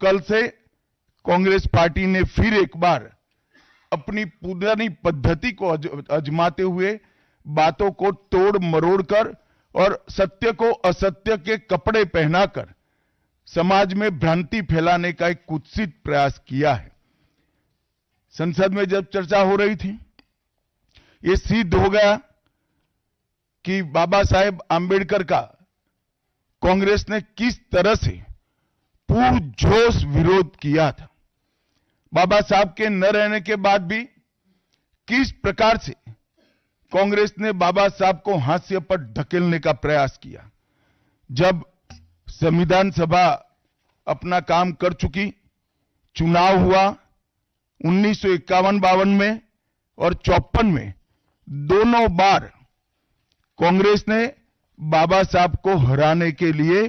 कल से कांग्रेस पार्टी ने फिर एक बार अपनी पुरानी पद्धति को आजमाते हुए बातों को तोड़ मरोड़ कर और सत्य को असत्य के कपड़े पहनाकर समाज में भ्रांति फैलाने का एक कुत्सित प्रयास किया है। संसद में जब चर्चा हो रही थी, ये सिद्ध हो गया कि बाबा साहेब आंबेडकर का कांग्रेस ने किस तरह से पुरजोश विरोध किया था। बाबा साहब के न रहने के बाद भी किस प्रकार से कांग्रेस ने बाबा साहब को हाशिए पर ढकेलने का प्रयास किया। जब संविधान सभा अपना काम कर चुकी, चुनाव हुआ 1951-52 में और 54 में, दोनों बार कांग्रेस ने बाबा साहब को हराने के लिए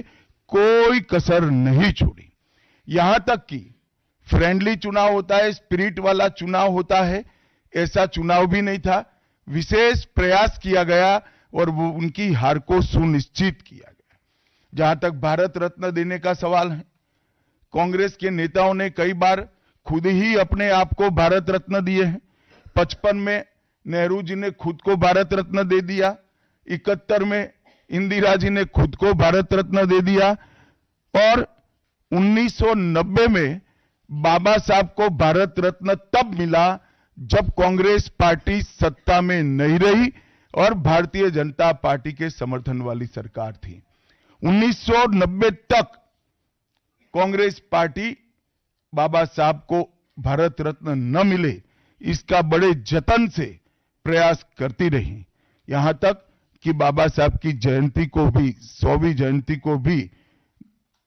कोई कसर नहीं छोड़ी। यहां तक कि फ्रेंडली चुनाव होता है, स्पिरिट वाला चुनाव होता है, ऐसा चुनाव भी नहीं था। विशेष प्रयास किया गया और वो उनकी हार को सुनिश्चित किया गया। जहां तक भारत रत्न देने का सवाल है, कांग्रेस के नेताओं ने कई बार खुद ही अपने आप को भारत रत्न दिए हैं। 55 में नेहरू जी ने खुद को भारत रत्न दे दिया, 71 में इंदिरा जी ने खुद को भारत रत्न दे दिया और 1990 में बाबा साहब को भारत रत्न तब मिला जब कांग्रेस पार्टी सत्ता में नहीं रही और भारतीय जनता पार्टी के समर्थन वाली सरकार थी। 1990 तक कांग्रेस पार्टी बाबा साहब को भारत रत्न न मिले, इसका बड़े जतन से प्रयास करती रही। यहां तक कि बाबा साहब की जयंती को भी, 100वीं जयंती को भी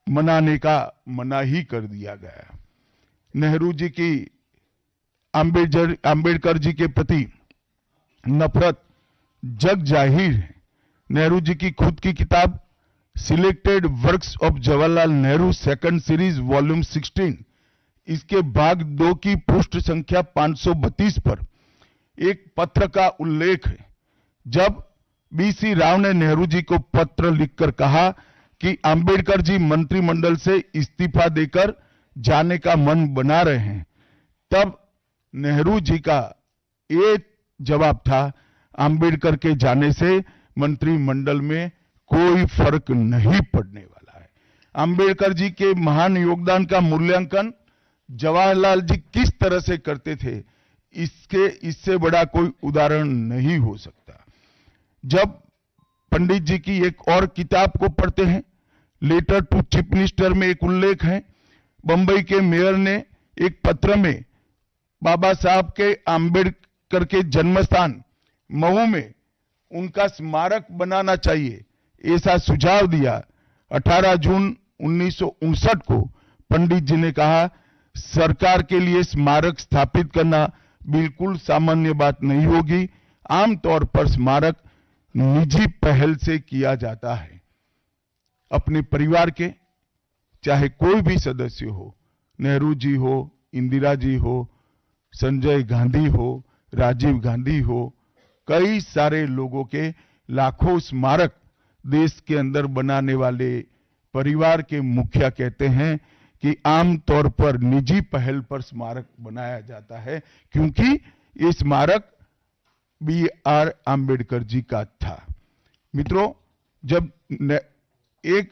मनाने का मना ही कर दिया गया। नेहरू जी की आंबेडकर जी के प्रति नफरत जग जाहिर है। नेहरू जी की खुद की किताब selected works of Jawaharlal Nehru second series volume 16, इसके भाग 2 की पृष्ठ संख्या 532 पर एक पत्र का उल्लेख है। जब बीसी राव ने नेहरू जी को पत्र लिखकर कहा कि आंबेडकर जी मंत्रिमंडल से इस्तीफा देकर जाने का मन बना रहे हैं, तब नेहरू जी का एक जवाब था, आंबेडकर के जाने से मंत्रिमंडल में कोई फर्क नहीं पड़ने वाला है। आंबेडकर जी के महान योगदान का मूल्यांकन जवाहरलाल जी किस तरह से करते थे, इससे बड़ा कोई उदाहरण नहीं हो सकता। जब पंडित जी की एक और किताब को पढ़ते हैं, लेटर टू चीफ मिनिस्टर में एक उल्लेख है, बंबई के मेयर ने एक पत्र में बाबा साहब के आंबेडकर के जन्मस्थान महू में उनका स्मारक बनाना चाहिए, ऐसा सुझाव दिया। 18 जून 1959 को पंडित जी ने कहा, सरकार के लिए स्मारक स्थापित करना बिल्कुल सामान्य बात नहीं होगी। आमतौर पर स्मारक निजी पहल से किया जाता है। अपने परिवार के चाहे कोई भी सदस्य हो, नेहरू जी हो, इंदिरा जी हो, संजय गांधी हो, राजीव गांधी हो, कई सारे लोगों के लाखों स्मारक देश के अंदर बनाने वाले परिवार के मुखिया कहते हैं कि आमतौर पर निजी पहल पर स्मारक बनाया जाता है, क्योंकि ये स्मारक B.R. आंबेडकर जी का था। मित्रों, जब एक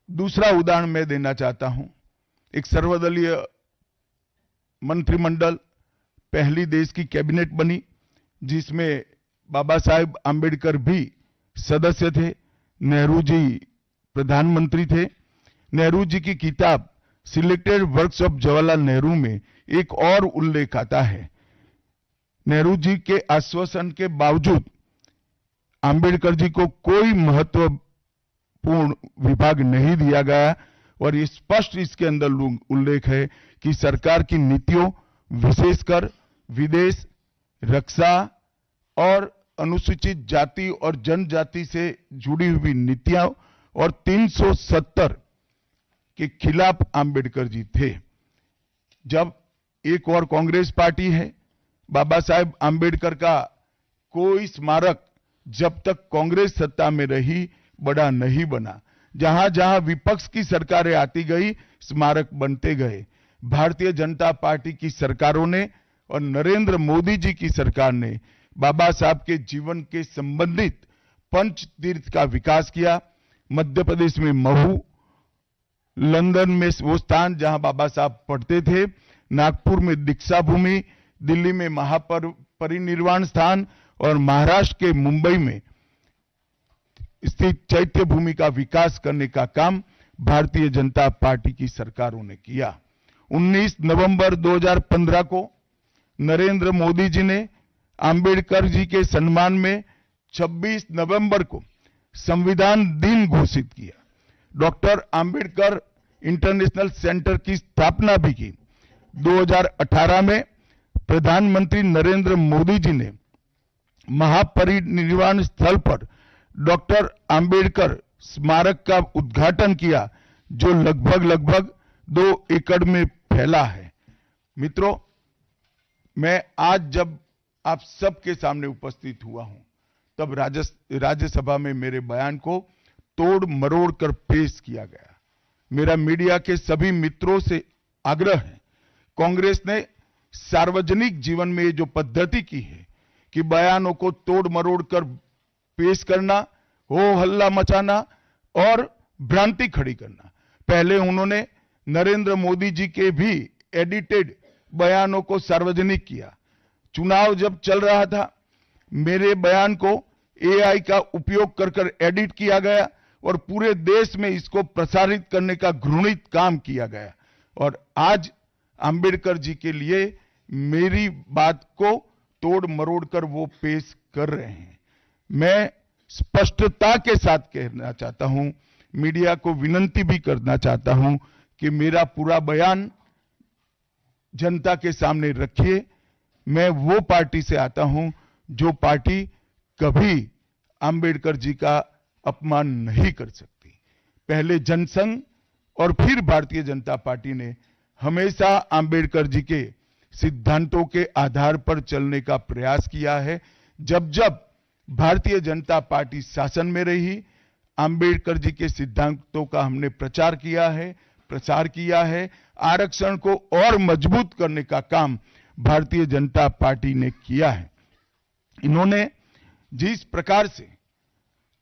दूसरा उदाहरण मैं देना चाहता हूं, एक सर्वदलीय मंत्रिमंडल, पहली देश की कैबिनेट बनी जिसमें बाबा साहेब आंबेडकर भी सदस्य थे, नेहरू जी प्रधानमंत्री थे। नेहरू जी की किताब selected works of Jawaharlal Nehru में एक और उल्लेख आता है, नेहरू जी के आश्वासन के बावजूद आंबेडकर जी को कोई महत्वपूर्ण विभाग नहीं दिया गया और ये स्पष्ट इसके अंदर उल्लेख है कि सरकार की नीतियों, विशेषकर विदेश, रक्षा और अनुसूचित जाति और जनजाति से जुड़ी हुई नीतियां और 370 के खिलाफ आंबेडकर जी थे। जब एक और कांग्रेस पार्टी है, बाबा साहेब आंबेडकर का कोई स्मारक जब तक कांग्रेस सत्ता में रही बड़ा नहीं बना, जहां जहां विपक्ष की सरकारें आती गई, स्मारक बनते गए। भारतीय जनता पार्टी की सरकारों ने और नरेंद्र मोदी जी की सरकार ने बाबा साहब के जीवन के संबंधित पंच तीर्थ का विकास किया। मध्य प्रदेश में महू, लंदन में वो स्थान जहां बाबा साहब पढ़ते थे, नागपुर में दीक्षा भूमि, दिल्ली में महापरिनिर्वाण स्थान और महाराष्ट्र के मुंबई में स्थित चैत्य भूमि का विकास करने का काम भारतीय जनता पार्टी की सरकारों ने किया। 19 नवंबर 2015 को नरेंद्र मोदी जी ने अंबेडकर जी के सम्मान में 26 नवंबर को संविधान दिन घोषित किया। डॉक्टर अंबेडकर इंटरनेशनल सेंटर की स्थापना भी की। 2018 में प्रधानमंत्री नरेंद्र मोदी जी ने महापरिनिर्वाण स्थल पर डॉक्टर अंबेडकर स्मारक का उद्घाटन किया, जो लगभग 2 एकड़ में फैला है। मित्रों, मैं आज जब आप सबके सामने उपस्थित हुआ हूं, तब राज्यसभा में मेरे बयान को तोड़ मरोड़ कर पेश किया गया। मेरा मीडिया के सभी मित्रों से आग्रह है, कांग्रेस ने सार्वजनिक जीवन में ये जो पद्धति की है कि बयानों को तोड़ मरोड़ कर पेश करना, हो हल्ला मचाना और भ्रांति खड़ी करना। पहले उन्होंने नरेंद्र मोदी जी के भी एडिटेड बयानों को सार्वजनिक किया। चुनाव जब चल रहा था, मेरे बयान को एआई का उपयोग कर एडिट किया गया और पूरे देश में इसको प्रसारित करने का घृणित काम किया गया। और आज अंबेडकर जी के लिए मेरी बात को तोड़ मरोड़ कर वो पेश कर रहे हैं। मैं स्पष्टता के साथ कहना चाहता हूं, मीडिया को विनती भी करना चाहता हूं कि मेरा पूरा बयान जनता के सामने रखिए। मैं वो पार्टी से आता हूं जो पार्टी कभी अंबेडकर जी का अपमान नहीं कर सकती। पहले जनसंघ और फिर भारतीय जनता पार्टी ने हमेशा अंबेडकर जी के सिद्धांतों के आधार पर चलने का प्रयास किया है। जब जब भारतीय जनता पार्टी शासन में रही, अंबेडकर जी के सिद्धांतों का हमने प्रचार प्रसार किया है। आरक्षण को और मजबूत करने का काम भारतीय जनता पार्टी ने किया है। इन्होंने जिस प्रकार से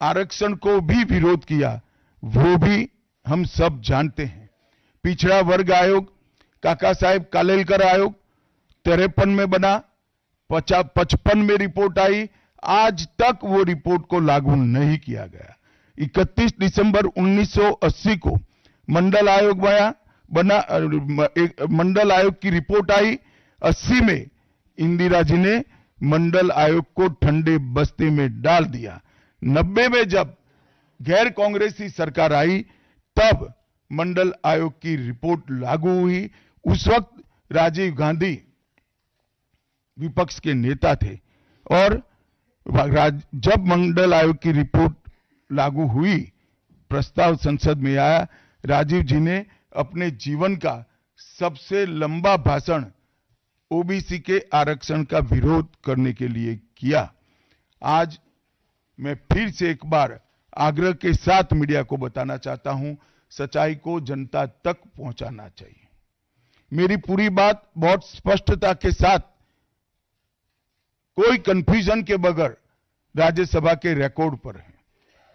आरक्षण को भी विरोध किया, वो भी हम सब जानते हैं। पिछड़ा वर्ग आयोग, काका साहेब कालेलकर आयोग 53 में बना, 55 में रिपोर्ट आई, आज तक वो रिपोर्ट को लागू नहीं किया गया। 31 दिसंबर 1980 को मंडल आयोग बना, मंडल आयोग की रिपोर्ट आई। 80 में इंदिरा जी ने मंडल आयोग को ठंडे बस्ते में डाल दिया। 90 में जब गैर कांग्रेसी सरकार आई, तब मंडल आयोग की रिपोर्ट लागू हुई। उस वक्त राजीव गांधी विपक्ष के नेता थे और जब मंडल आयोग की रिपोर्ट लागू हुई, प्रस्ताव संसद में आया, राजीव जी ने अपने जीवन का सबसे लंबा भाषण ओबीसी के आरक्षण का विरोध करने के लिए किया। आज मैं फिर से एक बार आग्रह के साथ मीडिया को बताना चाहता हूं, सच्चाई को जनता तक पहुंचाना चाहिए। मेरी पूरी बात बहुत स्पष्टता के साथ, कोई कंफ्यूजन के बगैर राज्यसभा के रिकॉर्ड पर है।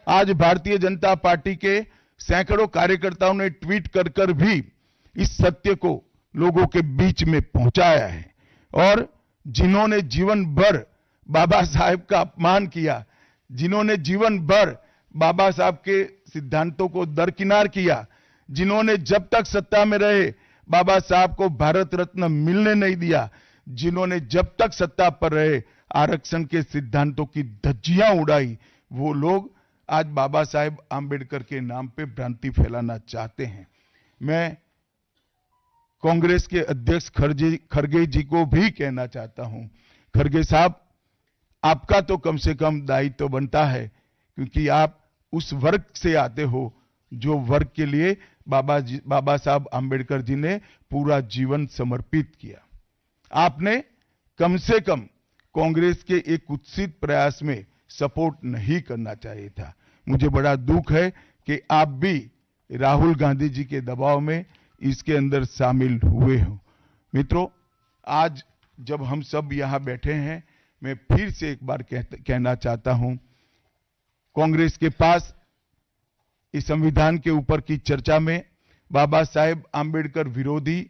आज भारतीय जनता पार्टी के सैकड़ों कार्यकर्ताओं ने ट्वीट कर भी इस सत्य को लोगों के बीच में पहुंचाया है। और जिन्होंने जीवन भर बाबा साहब का अपमान किया, जिन्होंने जीवन भर बाबा साहब के सिद्धांतों को दरकिनार किया, जिन्होंने जब तक सत्ता में रहे बाबा साहब को भारत रत्न मिलने नहीं दिया, जिन्होंने जब तक सत्ता पर रहे आरक्षण के सिद्धांतों की धज्जियां उड़ाई, वो लोग आज बाबा साहेब आंबेडकर के नाम पे भ्रांति फैलाना चाहते हैं। मैं कांग्रेस के अध्यक्ष खरगे जी को भी कहना चाहता हूं, खरगे साहब, आपका तो कम से कम दायित्व तो बनता है, क्योंकि आप उस वर्ग से आते हो जो वर्ग के लिए बाबा साहब आंबेडकर जी ने पूरा जीवन समर्पित किया। आपने कम से कम कांग्रेस के एक कुत्सित प्रयास में सपोर्ट नहीं करना चाहिए था। मुझे बड़ा दुख है कि आप भी राहुल गांधी जी के दबाव में इसके अंदर शामिल हुए हो। मित्रों, आज जब हम सब यहां बैठे हैं, मैं फिर से एक बार कहना चाहता हूं, कांग्रेस के पास इस संविधान के ऊपर की चर्चा में बाबा साहेब आंबेडकर विरोधी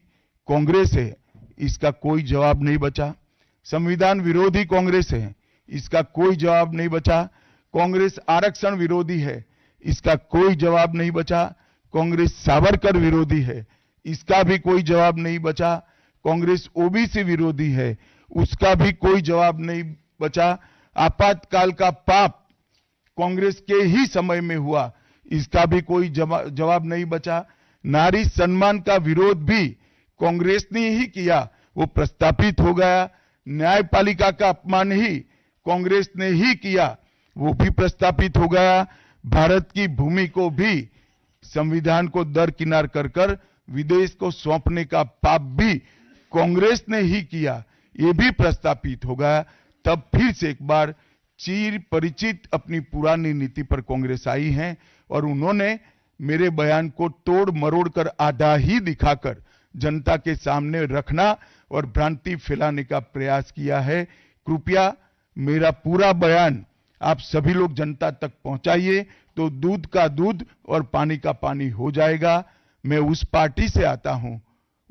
कांग्रेस है, इसका कोई जवाब नहीं बचा। संविधान विरोधी कांग्रेस है, इसका कोई जवाब नहीं बचा। कांग्रेस आरक्षण विरोधी है, इसका कोई जवाब नहीं बचा। कांग्रेस सावरकर विरोधी है, इसका भी कोई जवाब नहीं बचा। कांग्रेस ओबीसी विरोधी है, उसका भी कोई जवाब नहीं बचा। आपातकाल का पाप कांग्रेस के ही समय में हुआ, इसका भी कोई जवाब नहीं बचा। नारी सम्मान का विरोध भी कांग्रेस ने ही किया, वो प्रस्तापित हो गया। न्यायपालिका का अपमान ही कांग्रेस ने ही किया, वो भी प्रस्तापित हो गया। भारत की भूमि को भी संविधान को दरकिनार कर विदेश को सौंपने का पाप भी कांग्रेस ने ही किया, ये भी प्रस्तापित हो गया। तब फिर से एक बार चिर परिचित अपनी पुरानी नीति पर कांग्रेस आई है और उन्होंने मेरे बयान को तोड़ मरोड़ कर आधा ही दिखाकर जनता के सामने रखना और भ्रांति फैलाने का प्रयास किया है। कृपया मेरा पूरा बयान आप सभी लोग जनता तक पहुंचाइए, तो दूध का दूध और पानी का पानी हो जाएगा। मैं उस पार्टी से आता हूं,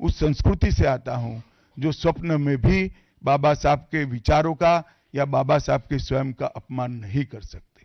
उस संस्कृति से आता हूं, जो स्वप्न में भी बाबा साहब के विचारों का या बाबा साहब के स्वयं का अपमान नहीं कर सकती।